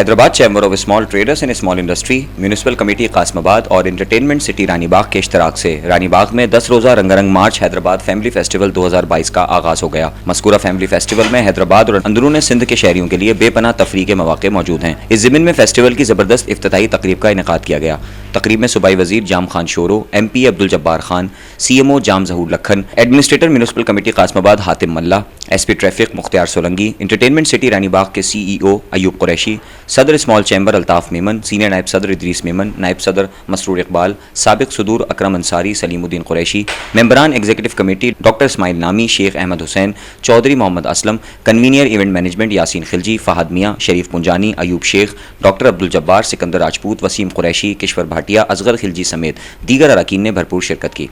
Hyderabad chamber of small traders and small industry, municipal committee Kasmabad और entertainment city Ranibagh के इश्तराक से रानीबाग में 10 रोज़ा रंगारंग मार्च हैदराबाद फैमिली फेस्टिवल 2022 का आगाज हो गया। मस्कूरा फैमिली फेस्टिवल में हैदराबाद और अंदरून सिंध के शहरियों के लिए बेपनाह तफरीह के मौके मौजूद हैं। इस ज़िम्न में फेस्टिवल की ज़बरदस्त इफ्तिताही तकरीब का इनेकाद किया गया। तकरीब में सूबाई वजीर Jam Khan Shoro, MP Abdul Jabbar Khan, CMO Jam Zahoor Lakhan, administrator municipal committee Qasimabad Hatim Malla, SP traffic Mukhtiar Solangi, entertainment city Ranibagh के CEO अयूब कुरैशी, सदर small chamber Altaf Memon, senior नायब सदर इदरीस मेमन, नायब सदर मसरूर इकबाल, साबिक सदूर अकरम अंसारी, सलीमुद्दीन कुरैशी, मेंबरान executive committee doctor Ismail Nami, Sheikh Ahmed Hussain, Chaudhry Mohammad Aslam, convener event management Yasin Khilji, Fahad मियाँ, शरीफ पुंजानी, अयूब शेख, डॉक्टर अब्दुल जब्बार, सिकंदर राजपूत, वसीम कुरैशी, किश्वर भाटिया, असगर खिलजी समेत दीगर अरकान ने भरपूर शिरकत की।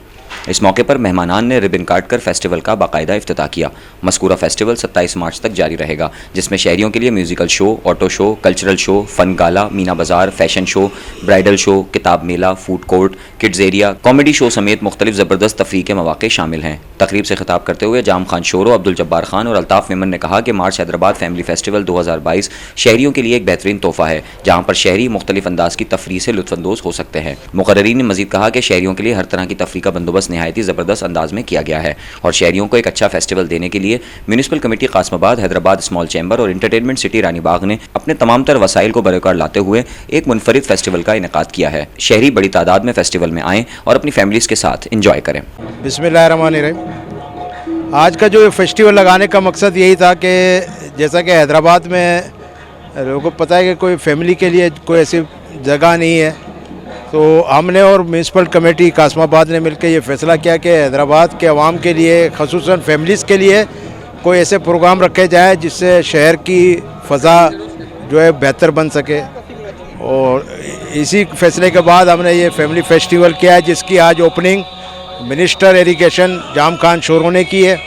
इस मौके पर मेहमानान ने रिबन काट कर फेस्टिवल का बाकायदा इफ्तिताह किया। मस्कूरा फेस्टिवल 27 मार्च तक जारी रहेगा, जिसमें शहरियों के लिए musical show, auto show, cultural show, fun gala, Meena Bazaar, fashion show, bridal show, किताब मेला, food court, kids area, comedy show समेत मुख्तलिफ ज़बरदस्त तफरीह के मौके शामिल हैं। तकरीब से खिताब करते हुए जाम खान शोरो, अब्दुल जब्बार खान और अल्ताफ मेमन ने कहा कि मार्च हैदराबाद फैमिली फेस्टिवल 2022 शहरियों के लिए एक बेहतरीन तोहफा है, जहाँ पर शहरी मुख्तलिफ अंदाज की तफरीह से लुत्फानंदोज हो सकते हैं। मुकर्रीरीन ने मजीद कहा कि शहरियों के लिए हर तरह की तफरीह का बंदोबस्त नहायती ज़बरदस्त अंदाज में किया गया है और शहरियों को एक अच्छा फेस्टिवल देने के लिए municipal committee Kasmabad, Hyderabad small chamber और एंटरटेनमेंट सिटी रानीबाग ने अपने तमाम तर वसाइल को बरकरार लाते हुए एक मुनफरिद फेस्टिवल का इनेकाद किया है। शहरी बड़ी तादाद में फेस्टिवल में आएँ और अपनी फैमिलीज के साथ इंजॉय करें। बिस्मिल्लाहिर्रहमानिर्रहीम। आज का जो फेस्टिवल लगाने का मकसद यही था कि जैसा कि हैदराबाद में लोगों को पता है कि कोई फैमिली के लिए कोई ऐसी जगह नहीं है, तो हमने और म्यूनसिपल कमेटी कासमाबाद ने मिलकर ये फ़ैसला किया कि हैदराबाद के अवाम के लिए, ख़ुसूसन फैमिलीज़ के लिए कोई ऐसे प्रोग्राम रखे जाए जिससे शहर की फ़ज़ा जो है बेहतर बन सके। और इसी फैसले के बाद हमने ये फैमिली फेस्टिवल किया है, जिसकी आज ओपनिंग मिनिस्टर इरिगेशन जाम खान शोरो ने की है।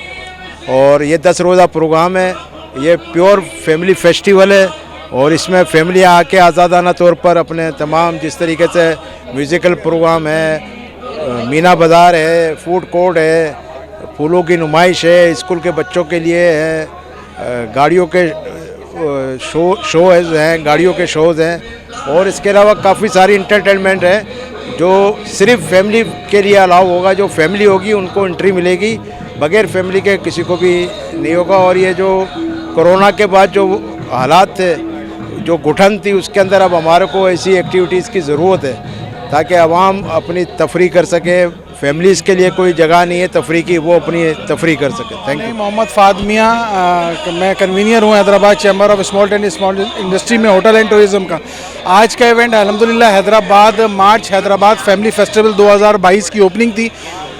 और ये 10 रोज़ा प्रोग्राम है, ये प्योर फैमिली फेस्टिवल है और इसमें फैमिली आके आज़ादाना तौर पर अपने तमाम जिस तरीके से म्यूज़िकल प्रोग्राम है, मीना बाज़ार है, फूड कोर्ट है, फूलों की नुमाइश है, स्कूल के बच्चों के लिए है, गाड़ियों के शोज़ हैं, गाड़ियों के शोज़ हैं और इसके अलावा काफ़ी सारी इंटरटेनमेंट है जो सिर्फ फैमिली के लिए अलाउ होगा। जो फैमिली होगी उनको एंट्री मिलेगी, बगैर फैमिली के किसी को भी नहीं होगा। और ये जो कोरोना के बाद जो हालात थे, जो घुटन थी, उसके अंदर अब हमारे को ऐसी एक्टिविटीज़ की ज़रूरत है ताकि आवाम अपनी तफरी कर सके। फैमिलीज़ के लिए कोई जगह नहीं है तफरी की, वो अपनी तफरी कर सके। Thank you. मोहम्मद फहद मियाँ, मैं कन्वीनियर हूँ Hyderabad chamber of small and small industry में होटल एंड टूरिज़्म का। आज का इवेंट अल्हम्दुलिल्लाह हैदराबाद मार्च हैदराबाद फैमिली फेस्टिवल 2022 की ओपनिंग थी,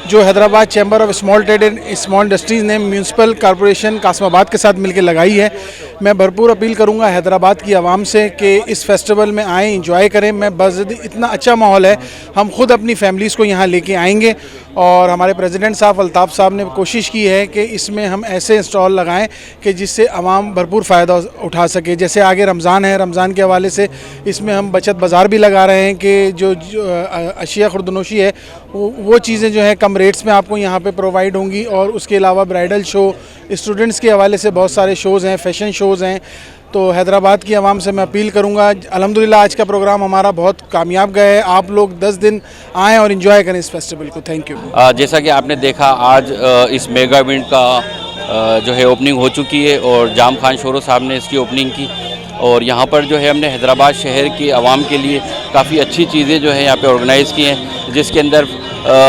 जो Hyderabad chamber of small trade and small industries ने म्यूनसिपल कॉरपोरेशन कासमाबाद के साथ मिलकर लगाई है। मैं भरपूर अपील करूंगा हैदराबाद की आवाम से कि इस फेस्टिवल में आएँ, इंजॉय करें। मैं बज़द इतना अच्छा माहौल है, हम खुद अपनी फैमिलीज़ को यहाँ लेके आएंगे और हमारे प्रेसिडेंट साहब अल्ताफ़ साहब ने कोशिश की है कि इसमें हम ऐसे स्टॉल लगाएं कि जिससे आवाम भरपूर फ़ायदा उठा सके। जैसे आगे रमज़ान है, रमज़ान के हवाले से इसमें हम बचत बाज़ार भी लगा रहे हैं कि जो अशिया खुर्दनोशी है वो चीज़ें जो हैं कम रेट्स में आपको यहाँ पे प्रोवाइड होंगी। और उसके अलावा ब्राइडल शो, स्टूडेंट्स के हवाले से बहुत सारे शोज़ हैं, फैशन शोज़ हैं। तो हैदराबाद की आवाम से मैं अपील करूंगा, अल्हम्दुलिल्लाह आज का प्रोग्राम हमारा बहुत कामयाब गया है। आप लोग 10 दिन आएँ और इन्जॉय करें इस फेस्टिवल को। Thank you. जैसा कि आपने देखा, आज इस मेगा इवेंट का जो है ओपनिंग हो चुकी है और जाम खान शोरो साहब ने इसकी ओपनिंग की। और यहाँ पर जो है हमने हैदराबाद शहर की आवाम के लिए काफ़ी अच्छी चीज़ें जो है यहाँ पे ऑर्गेनाइज़ की हैं, जिसके अंदर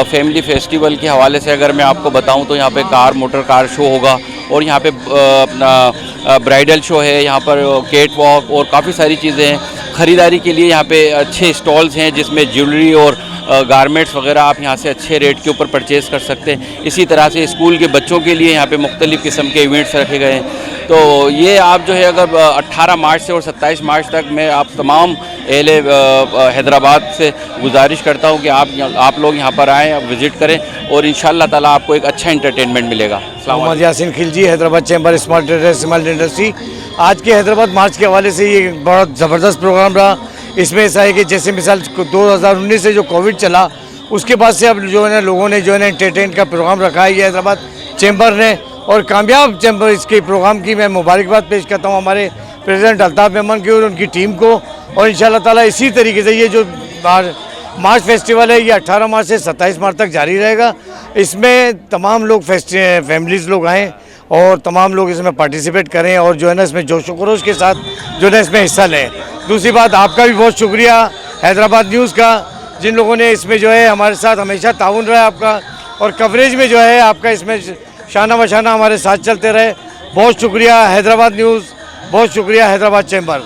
फैमिली फेस्टिवल के हवाले से अगर मैं आपको बताऊं तो यहाँ पे मोटर कार शो होगा और यहाँ पे अपना ब्राइडल शो है, यहाँ पर केट वॉक और काफ़ी सारी चीज़ें हैं। ख़रीदारी के लिए यहाँ पे अच्छे स्टॉल्स हैं जिसमें ज्वेलरी और गारमेंट्स वगैरह आप यहाँ से अच्छे रेट के ऊपर परचेज़ कर सकते हैं। इसी तरह से स्कूल के बच्चों के लिए यहाँ पे मुख्तलिफ़ किस्म के इवेंट्स रखे गए हैं। तो ये आप जो है अगर 18 मार्च से और 27 मार्च तक मैं आप तमाम अहले हैदराबाद से गुजारिश करता हूँ कि आप लोग यहाँ पर आएँ, विज़िट करें और इंशाअल्लाह ताला आपको एक अच्छा एंटरटेनमेंट मिलेगा। Mohammad Yasin Khilji, Hyderabad chamber small traders small industry. आज के हैदराबाद मार्च के हवाले से ये बहुत ज़बरदस्त प्रोग्राम रहा। इसमें ऐसा है कि जैसे मिसाल 2019 से जो कोविड चला, उसके बाद से अब जो है ना लोगों ने जो है ना एंटरटेन का प्रोग्राम रखा है ये हैदराबाद चैम्बर ने, और कामयाब चैम्बर इसके प्रोग्राम की मैं मुबारकबाद पेश करता हूँ हमारे प्रेसिडेंट अल्ताफ़ मेमन की और उनकी टीम को। और इंशाल्लाह ताला इसी तरीके से ये जो मार्च फेस्टिवल है ये 18 मार्च से 27 मार्च तक जारी रहेगा। इसमें तमाम लोग फैमिलीज़ लोग आएँ और तमाम लोग इसमें पार्टिसिपेट करें और जो है ना इसमें जोश खरोश के साथ जो है ना इसमें हिस्सा लें। दूसरी बात, आपका भी बहुत शुक्रिया हैदराबाद न्यूज़ का, जिन लोगों ने इसमें जो है हमारे साथ हमेशा ताउन रहा आपका, और कवरेज में जो है आपका इसमें शाना बशाना हमारे साथ चलते रहे। बहुत शुक्रिया हैदराबाद न्यूज़, बहुत शुक्रिया हैदराबाद चैम्बर।